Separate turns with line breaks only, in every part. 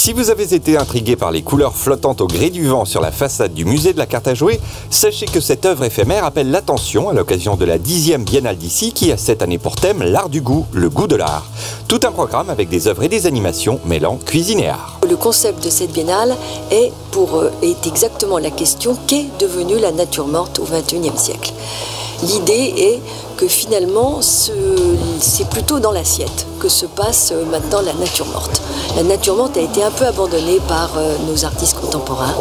Si vous avez été intrigué par les couleurs flottantes au gré du vent sur la façade du musée de la carte à jouer, sachez que cette œuvre éphémère appelle l'attention à l'occasion de la 10e Biennale d'ici qui a cette année pour thème l'art du goût, le goût de l'art. Tout un programme avec des œuvres et des animations mêlant cuisine et art.
Le concept de cette biennale est exactement la question: qu'est devenue la nature morte au XXIe siècle? L'idée est que finalement, c'est plutôt dans l'assiette que se passe maintenant la nature morte. La nature morte a été un peu abandonnée par nos artistes contemporains,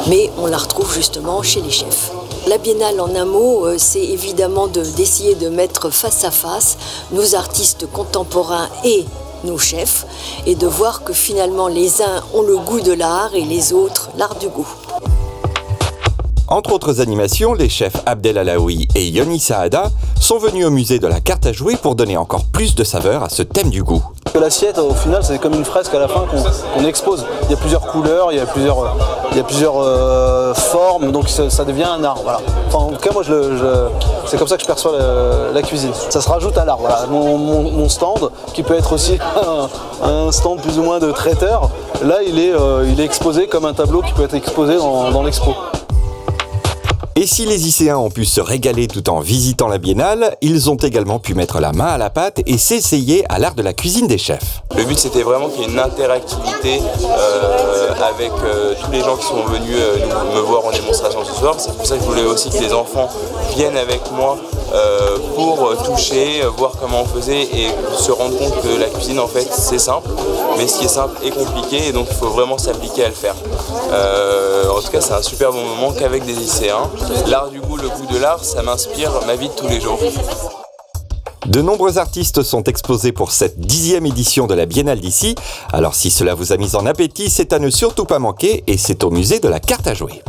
mais on la retrouve justement chez les chefs. La biennale, en un mot, c'est évidemment d'essayer de mettre face à face nos artistes contemporains et nos chefs, et de voir que finalement les uns ont le goût de l'art et les autres l'art du goût.
Entre autres animations, les chefs Abdel Alaoui et Yoni Saada sont venus au musée de la carte à jouer pour donner encore plus de saveur à ce thème du goût.
L'assiette, au final, c'est comme une fresque à la fin qu'on expose. Il y a plusieurs couleurs, il y a plusieurs formes, donc ça devient un art. Voilà. Enfin, en tout cas, moi, c'est comme ça que je perçois la cuisine. Ça se rajoute à l'art. Voilà. Mon stand, qui peut être aussi un stand plus ou moins de traiteur, là, il est exposé comme un tableau qui peut être exposé dans l'expo.
Et si les lycéens ont pu se régaler tout en visitant la biennale, ils ont également pu mettre la main à la pâte et s'essayer à l'art de la cuisine des chefs.
Le but, c'était vraiment qu'il y ait une interactivité avec tous les gens qui sont venus me voir en démonstration ce soir. C'est pour ça que je voulais aussi que les enfants viennent avec moi pour toucher, voir comment on faisait et se rendre compte que la cuisine, en fait, c'est simple, mais ce qui est simple est compliqué, et donc il faut vraiment s'appliquer à le faire. En tout cas, c'est un super bon moment qu'avec des lycéens. L'art du goût, le goût de l'art, ça m'inspire ma vie de tous les jours.
De nombreux artistes sont exposés pour cette 10e édition de la Biennale d'ici. Alors si cela vous a mis en appétit, c'est à ne surtout pas manquer, et c'est au musée de la carte à jouer.